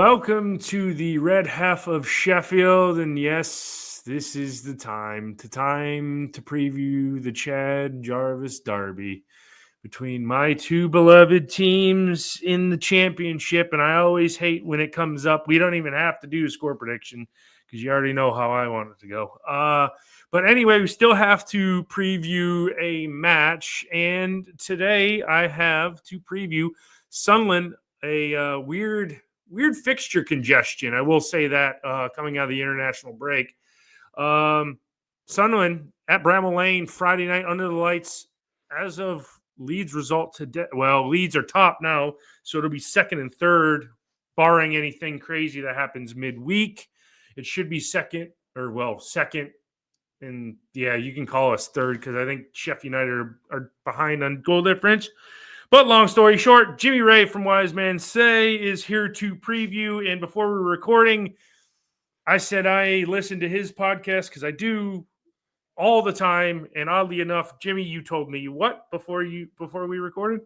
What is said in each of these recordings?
Welcome to the red half of Sheffield, and yes, this is the time to preview the Chad Jarvis derby between my two beloved teams in the championship. And I always hate when it comes up. We don't even have to do a score prediction because you already know how I want it to go. But anyway, we still have to preview a match, and today I have to preview Sunderland, a weird fixture congestion. I will say that coming out of the international break. Sunderland at Bramall Lane Friday night under the lights. As of Leeds' result today, well, Leeds are top now, so it'll be second and third, barring anything crazy that happens midweek. It should be second, and yeah, you can call us third because I think Sheffield United are behind on goal difference. But long story short, Jimmy Ray from Wise Man Say is here to preview. And before we were recording, I said I listened to his podcast because I do all the time. And oddly enough, Jimmy, you told me what before we recorded?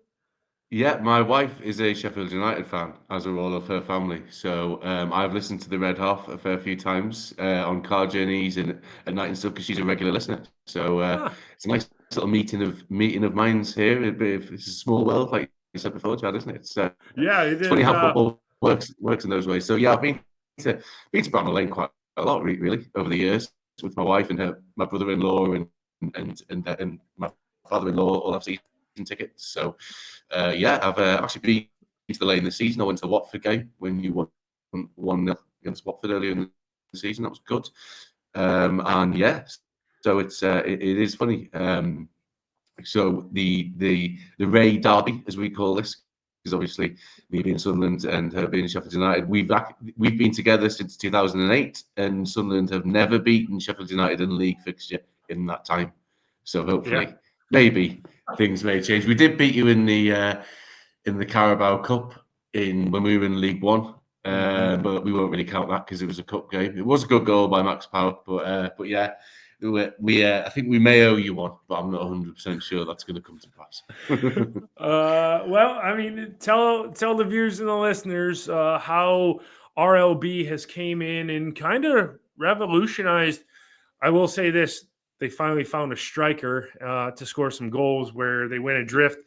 Yeah, my wife is a Sheffield United fan, as are all of her family. So I've listened to the Red Half a fair few times on car journeys and at night and stuff because she's a regular listener. So it's a nice little meeting of minds here. It's a small world, like you said before, Chad, isn't it? Yeah, it It's funny is. how football works in those ways. So yeah, I've been to Bramall Lane quite a lot, really, over the years with my wife and my brother-in-law and my father-in-law all have season tickets. So yeah, I've actually been to the Lane this season. I went to the Watford game when you won 1-0 against Watford earlier in the season. That was good. And yeah, so it is funny. So the Ray Derby, as we call this, because obviously me being Sunderland and her being Sheffield United, we've been together since 2008, and Sunderland have never beaten Sheffield United in a league fixture in that time. So hopefully, maybe things may change. We did beat you in the Carabao Cup when we were in League One, but we won't really count that because it was a cup game. It was a good goal by Max Power, but yeah. I think we may owe you one, but I'm not 100% sure that's going to come to pass. Well, I mean, tell the viewers and the listeners how RLB has came in and kind of revolutionized. I will say this: they finally found a striker to score some goals where they went adrift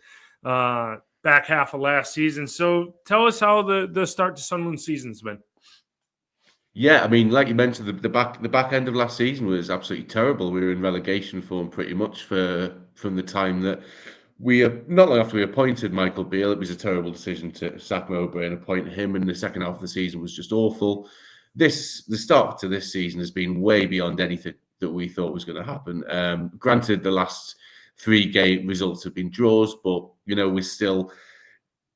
back half of last season. So tell us how the start to Sunderland season's been. Yeah, I mean, like you mentioned, the back end of last season was absolutely terrible. We were in relegation form pretty much from the time that not long after we appointed Michael Beale. It was a terrible decision to sack Mowbray and appoint him, and the second half of the season was just awful. The start to this season has been way beyond anything that we thought was going to happen. Granted, the last 3 game results have been draws, but we're still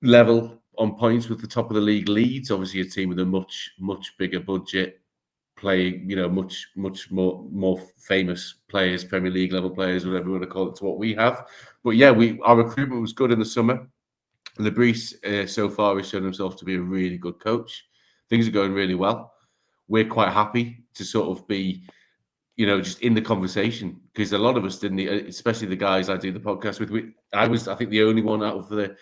level on points with the top of the league Leeds. Obviously, a team with a much bigger budget, playing much more famous players, Premier League level players, whatever you want to call it, to what we have. But yeah, our recruitment was good in the summer. Lebris so far has shown himself to be a really good coach. Things are going really well. We're quite happy to sort of be, just in the conversation because a lot of us didn't, especially the guys I do the podcast with. I think, the only one out of the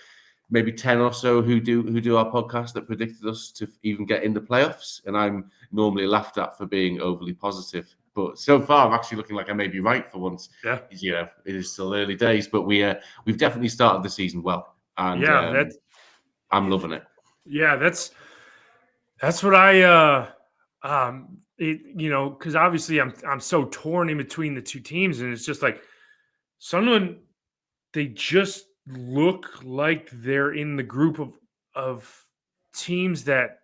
maybe 10 or so who do our podcast that predicted us to even get in the playoffs, and I'm normally laughed at for being overly positive. But so far, I'm actually looking like I may be right for once. Yeah, It is still early days, but we've definitely started the season well, and I'm loving it. Yeah, that's what I because obviously I'm so torn in between the two teams, and it's just like Sunderland, they just look like they're in the group of teams that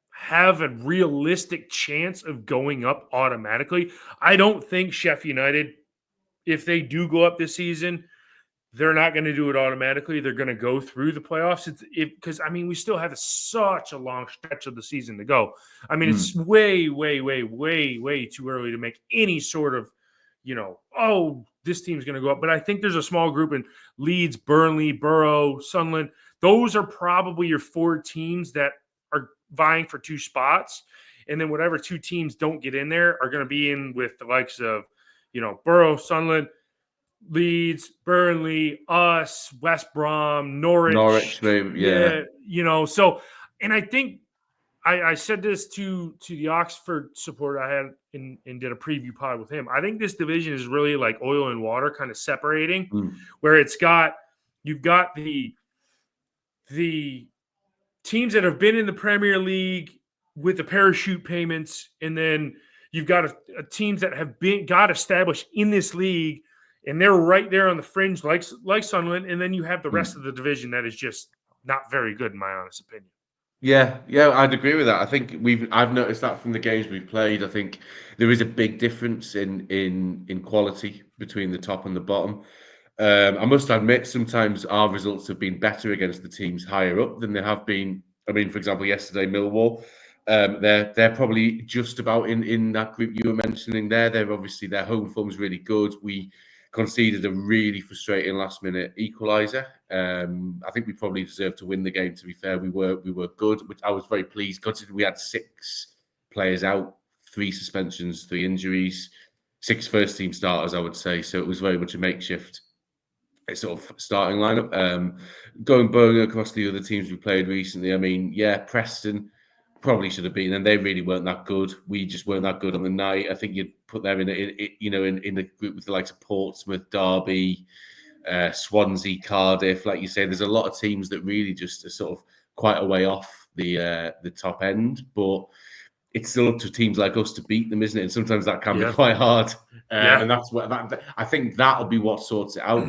have a realistic chance of going up automatically. I don't think Sheffield United, if they do go up this season, they're not going to do it automatically. They're going to go through the playoffs. Because we still have such a long stretch of the season to go. I mean, it's way, way, way, way, way too early to make any sort of, this team's going to go up. But I think there's a small group in Leeds, Burnley, Borough, Sunderland. Those are probably your 4 teams that are vying for 2 spots. And then whatever 2 teams don't get in there are going to be in with the likes of, Borough, Sunderland, Leeds, Burnley, us, West Brom, Norwich. Maybe, yeah. So, and I think I said this to the Oxford supporter I had and did a preview pod with him. I think this division is really like oil and water, kind of separating, where you've got the teams that have been in the Premier League with the parachute payments, and then you've got a teams that have got established in this league, and they're right there on the fringe, like Sunderland, and then you have the rest of the division that is just not very good, in my honest opinion. Yeah, I'd agree with that. I think I've noticed that from the games we've played. I think there is a big difference in quality between the top and the bottom. I must admit, sometimes our results have been better against the teams higher up than they have been. I mean, for example, yesterday Millwall, they're probably just about in that group you were mentioning there. Their home form's really good. We conceded a really frustrating last minute equaliser. I think we probably deserved to win the game. To be fair, we were good, which I was very pleased considering we had 6 players out, 3 suspensions, 3 injuries, 6 first team starters, I would say. So it was very much a makeshift sort of starting lineup. Going across the other teams we played recently, I mean, yeah, Preston probably should have been, and they really weren't that good. We just weren't that good on the night. I think you'd put them in the group with the likes of Portsmouth, Derby, Swansea, Cardiff. Like you say, there's a lot of teams that really just are sort of quite a way off the top end, but it's still up to teams like us to beat them, isn't it? And sometimes that can be quite hard. And that's what I think that'll be what sorts it out.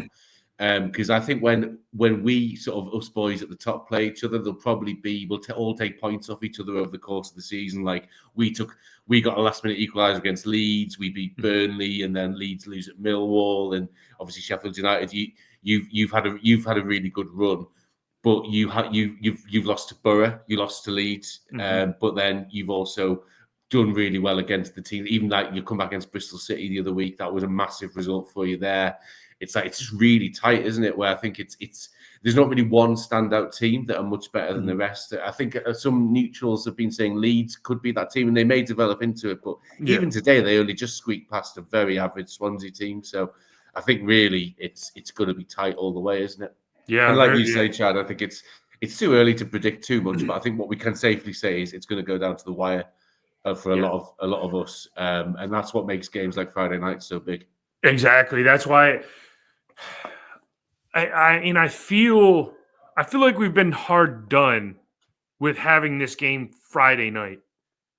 Because I think when we sort of us boys at the top play each other, we'll all take points off each other over the course of the season. Like we got a last minute equaliser against Leeds, we beat Burnley, and then Leeds lose at Millwall, and obviously Sheffield United. You've had a really good run, but you've lost to Borough, you lost to Leeds, but then you've also done really well against the team. Even like you come back against Bristol City the other week, that was a massive result for you there. It's just really tight, isn't it? Where I think it's there's not really one standout team that are much better than the rest. I think some neutrals have been saying Leeds could be that team, and they may develop into it. But even today, they only just squeaked past a very average Swansea team. So I think really it's going to be tight all the way, isn't it? Yeah, and like you say, Chad, I think it's too early to predict too much. But I think what we can safely say is it's going to go down to the wire for a lot of us, and that's what makes games like Friday night so big. Exactly. That's why. I feel like we've been hard done with having this game Friday night.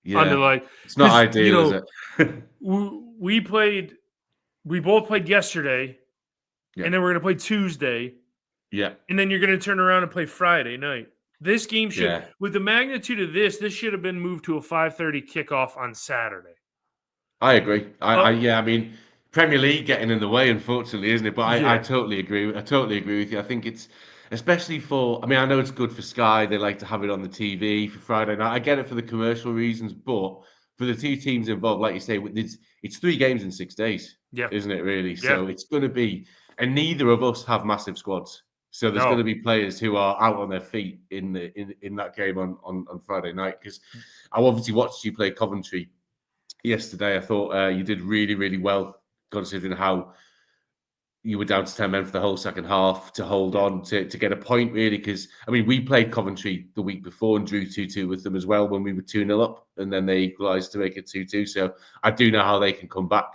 Yeah, it's not ideal, is it? We both played yesterday, and then we're going to play Tuesday. Yeah, and then you're going to turn around and play Friday night. This game should, with the magnitude of this should have been moved to a 5:30 kickoff on Saturday. I agree. I mean, Premier League getting in the way, unfortunately, isn't it? But I totally agree. I totally agree with you. I think it's especially for. I mean, I know it's good for Sky. They like to have it on the TV for Friday night. I get it for the commercial reasons, but for the two teams involved, like you say, it's 3 games in 6 days, isn't it? Really. So it's going to be, and neither of us have massive squads. So there's going to be players who are out on their feet in that game on Friday night. Because I obviously watched you play Coventry yesterday. I thought you did really, really well, considering how you were down to 10 men for the whole second half to hold on to get a point, really. Because, I mean, we played Coventry the week before and drew 2-2 with them as well when we were 2-0 up, and then they equalised to make it 2-2. So I do know how they can come back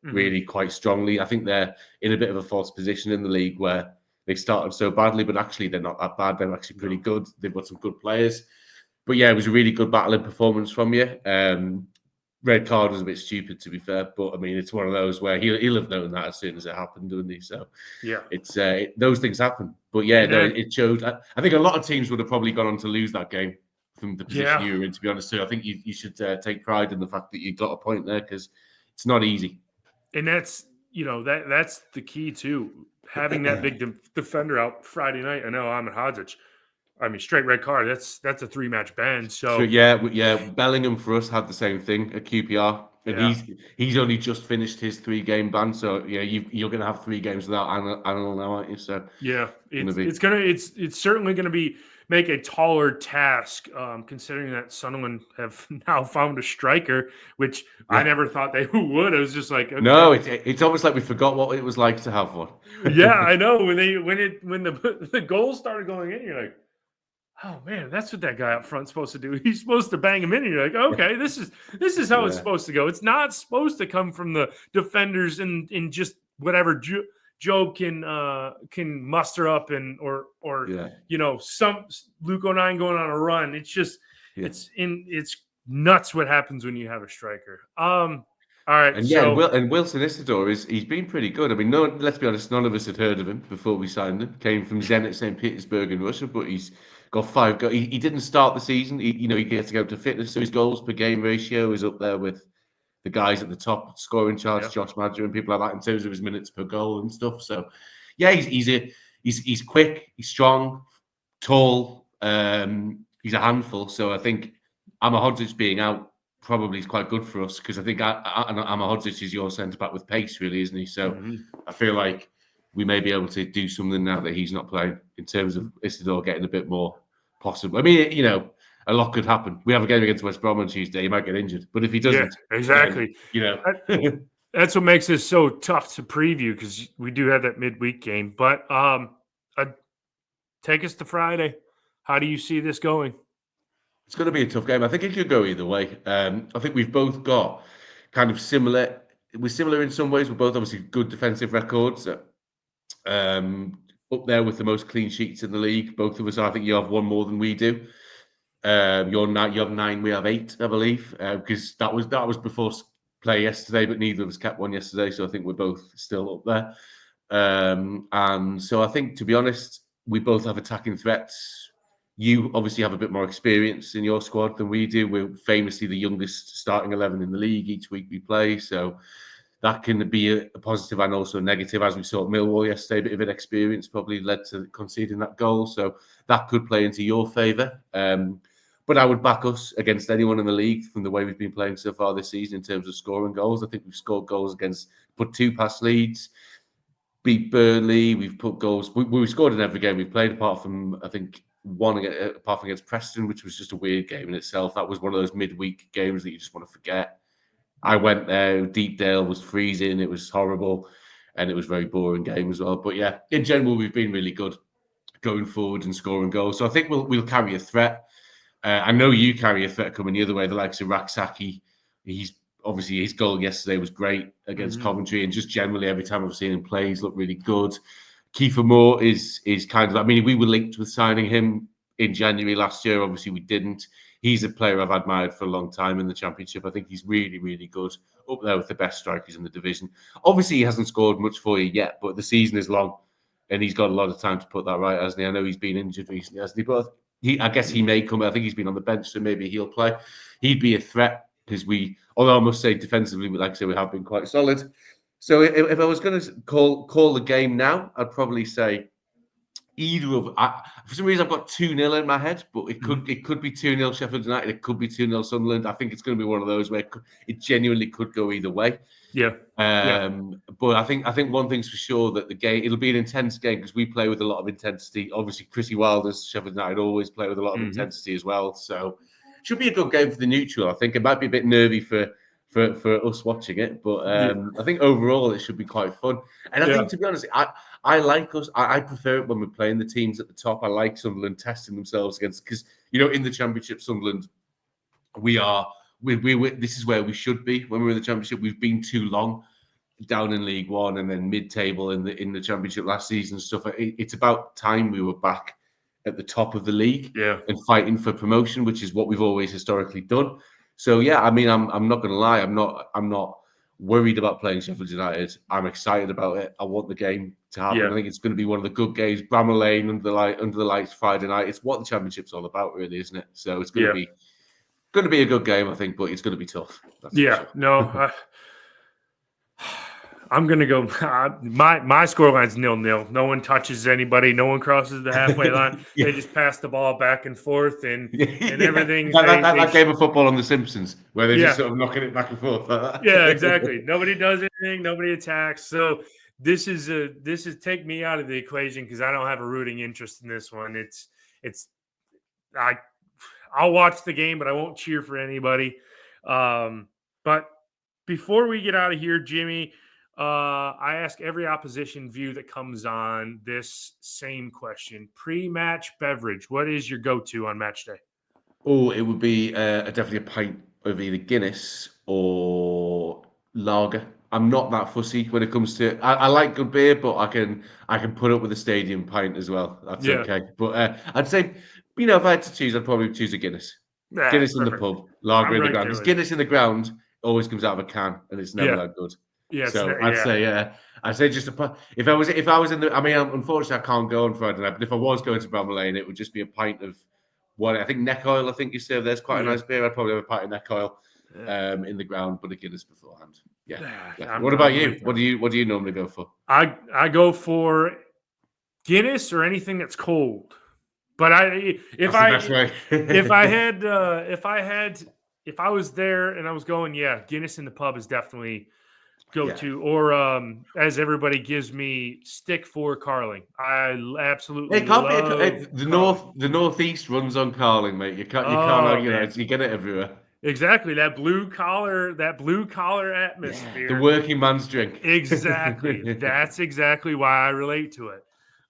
really quite strongly. I think they're in a bit of a false position in the league where they started so badly, but actually they're not that bad. They're actually pretty good. They've got some good players. But yeah, it was a really good battling performance from you. Red card was a bit stupid, to be fair, but I mean, it's one of those where he'll have known that as soon as it happened, wouldn't he? So it's those things happen. But yeah, no, it showed. I think a lot of teams would have probably gone on to lose that game from the position you were in. To be honest, so I think you should take pride in the fact that you got a point there because it's not easy. And that's that's the key too. Having that big defender out Friday night. I know Ahmed Hodzic. I mean, straight red card. That's a 3-match ban. So yeah. Bellingham for us had the same thing at QPR, and he's only just finished his 3-game ban. So yeah, you're going to have 3 games without Anil now, aren't you? So yeah, it's certainly going to make a taller task, considering that Sunderland have now found a striker, which I never thought they would. I was just like, okay. No, it's almost like we forgot what it was like to have one. Yeah, I know when the goals started going in, you're like, oh man, that's what that guy up front's supposed to do. He's supposed to bang him in, and you're like, okay, this is how it's Yeah, supposed to go. It's not supposed to come from the defenders and in just whatever Job can muster up and or yeah, some Luke O'Nine going on a run. It's just yeah. it's nuts what happens when you have a striker. All right, And yeah, and, so Wilson Isidore he's been pretty good. I mean, no, let's be honest, none of us had heard of him before we signed him. Came from Zenit St. Petersburg in Russia, but he's got 5 goals. He didn't start the season. He gets to go to fitness, so his goals per game ratio is up there with the guys at the top scoring charts, yeah, Josh Madger and people like that, in terms of his minutes per goal and stuff. So, yeah, he's quick, he's strong, tall. He's a handful. So I think Amahodzic being out probably is quite good for us, because I think Amahodzic is your centre back with pace, really, isn't he? So mhm. I feel like we may be able to do something now that he's not playing, in terms of Isidore getting a bit more possible. I mean, a lot could happen. We have a game against West Brom on Tuesday. He might get injured, but if he Yeah, doesn't, then exactly. yeah, That's what makes this so tough to preview because we do have that midweek game. But take us to Friday. How do you see this going? it's going to be a tough game. I think it could go either way. I think we've both got kind of similar. We're similar in some ways. We're both obviously good defensive records. Up there with the most clean sheets in the league. Both of us, I think you have one more than we do. You have 9, we have 8, I believe, because that was before play yesterday, but neither of us kept one yesterday, so I think we're both still up there. And so I think, to be honest, we both have attacking threats. You obviously have a bit more experience in your squad than we do. We're famously the youngest starting 11 in the league each week we play, so that can be a positive and also a negative, as we saw at Millwall yesterday. A bit of inexperience probably led to conceding that goal, so that could play into your favour. But I would back us against anyone in the league from the way we've been playing so far this season in terms of scoring goals. I think we've scored goals against, put 2 past Leeds, beat Burnley. We've put goals. We scored in every game we've played, apart from, I think, apart from against Preston, which was just a weird game in itself. That was one of those midweek games that you just want to forget. I went there. Deepdale was freezing. It was horrible, and it was a very boring game as well. But yeah, in general, we've been really good going forward and scoring goals. So I think we'll carry a threat. I know you carry a threat coming the other way. The likes of Raksaki, he's obviously, his goal yesterday was great against Mhm. Coventry, and just generally every time I've seen him play, he's looked really good. Kiefer Moore is kind of. I mean, we were linked with signing him in January last year. Obviously, we didn't. He's a player I've admired for a long time in the Championship. I think he's really, really good, up there with the best strikers in the division. Obviously, he hasn't scored much for you yet, but the season is long, and he's got a lot of time to put that right, hasn't he? I know he's been injured recently, hasn't he? But I guess he may come. I think he's been on the bench, so maybe he'll play. He'd be a threat, because although I must say defensively, like I say, we have been quite solid. So if I was going to call the game now, I'd probably say either of. For some reason, I've got 2-0 in my head, but Mhm. it could be 2-0 Sheffield United. It could be 2-0 Sunderland. I think it's going to be one of those where it genuinely could go either way. Yeah. Yeah. But I think one thing's for sure, that the game, it'll be an intense game, because we play with a lot of intensity. Obviously, Chrissy Wilder's Sheffield United always play with a lot of Mhm. intensity as well. So should be a good game for the neutral. I think it might be a bit nervy for us watching it, but Yeah. I think overall it should be quite fun. And I Yeah. think, to be honest, I like us. I prefer it when we're playing the teams at the top. I like Sunderland testing themselves against, because in the Championship, Sunderland, we are this is where we should be when we're in the Championship. We've been too long down in League One and then mid-table in the Championship last season and stuff. It's about time we were back at the top of the league Yeah. and fighting for promotion, which is what we've always historically done. So yeah, I mean, I'm not going to lie, I'm not worried about playing Sheffield United. I'm excited about it. I want the game to happen. Yeah. I think it's going to be one of the good games. Bramall Lane under the lights Friday night. It's what the Championship's all about, really, isn't it? So it's Yeah. going to be a good game, I think, but it's going to be tough. That's for Yeah. sure. No. I'm gonna go. My scoreline's 0-0. No one touches anybody. No one crosses the halfway line. Yeah. They just pass the ball back and forth, and Yeah, everything's that game of football on The Simpsons where they're just yeah, sort of knocking it back and forth like yeah, that. exactly. Nobody does anything. Nobody attacks. So this is take me out of the equation because I don't have a rooting interest in this one. It's I I'll watch the game, but I won't cheer for anybody. But before we get out of here, Jimmy, I ask every opposition view that comes on this same question. Pre-match beverage. What is your go-to on match day? Oh, it would be definitely a pint of either Guinness or lager. I'm not that fussy when it comes to. I like good beer, but I can put up with a stadium pint as well. That's Yeah. okay. But I'd say, if I had to choose, I'd probably choose a Guinness. Yeah, Guinness in the perfect. pub, lager I'm in the right ground. there Because with you. Guinness in the ground always comes out of a can, and it's never Yeah. that good. Yeah. So Yeah. I'd say just if I was in the. I mean, unfortunately, I can't go on Friday night. But if I was going to Bramall Lane, it would just be a pint of what I think neck oil. I think you serve. There's quite a Yeah. nice beer. I'd probably have a pint of neck oil, Yeah. in the ground, but a Guinness beforehand. Yeah. Definitely. What I'm about right you? there. What do you normally go for? I go for Guinness or anything that's cold. But That's the best way. if I had if I was there and I was going, yeah, Guinness in the pub is definitely go Yeah. to. Or as everybody gives me, stick for Carling. I absolutely It can't be love the Carling. northeast runs on Carling, mate. You can't Oh argue man, that. You get it everywhere. exactly that blue collar Yeah, the atmosphere. working man's drink. Exactly. That's exactly why I relate to it.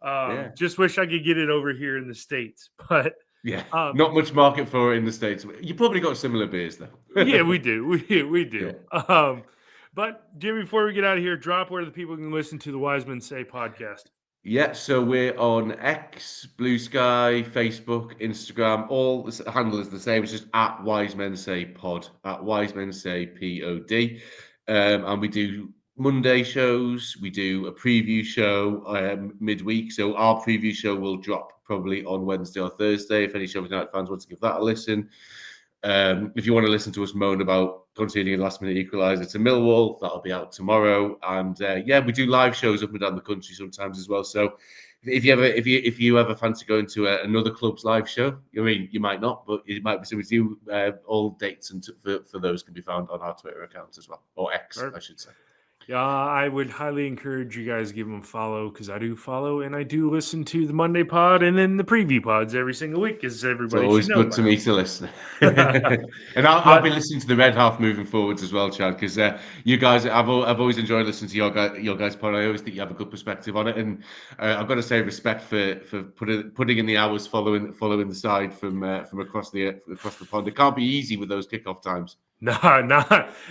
Yeah, Just wish I could get it over here in the States. But yeah. um, Not much market for it in the States. You probably got similar beers yeah, though. we do. We Yeah. do. But Jimmy, before we get out of here, drop where the people can listen to the Wise Men Say podcast. Yeah, so we're on X, Blue Sky, Facebook, Instagram. All the handle is the same. It's just at Wise Men Say Pod, at Wise Men Say POD. And we do Monday shows. We do a preview show midweek. So our preview show will drop probably on Wednesday or Thursday. If any Sheffield United fans want to give that a listen. If you want to listen to us moan about conceding a last-minute equaliser to Millwall, that'll be out tomorrow. And we do live shows up and down the country sometimes as well. So if you ever fancy going to another club's live show, I mean, you might not, but it might be something to you. All dates and for those can be found on our Twitter accounts as well, or X, I should say. Yeah, I would highly encourage you guys to give them a follow because I do follow and I do listen to the Monday pod and then the preview pods every single week, as It's everybody always should know good by to me to listen. now. And I'll be But listening to the Red Half moving forwards as well, Chad, because you guys, I've always enjoyed listening to your guys' pod. I always think you have a good perspective on it, and I've got to say respect for putting in the hours following the side from across the pond. It can't be easy with those kickoff times. no,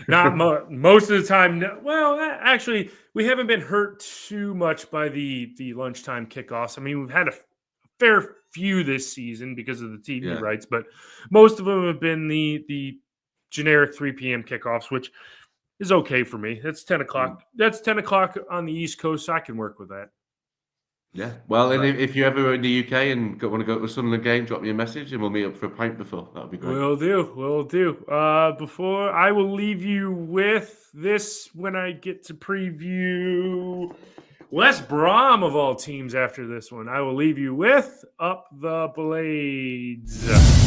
not most of the time. No. Well, actually, we haven't been hurt too much by the lunchtime kickoffs. I mean, we've had a fair few this season because of the TV Yeah. rights, but most of them have been the generic 3 p.m. kickoffs, which is okay for me. That's 10 o'clock. That's 10 o'clock on the East Coast. So I can work with that. Yeah. Well, and But if you're ever in the UK and want to go to a Sunderland game, drop me a message and we'll meet up for a pint before. That would be great. will do. Will do. Before I will leave you with this when I get to preview West Brom of all teams after this one. I will leave you with Up the Blades.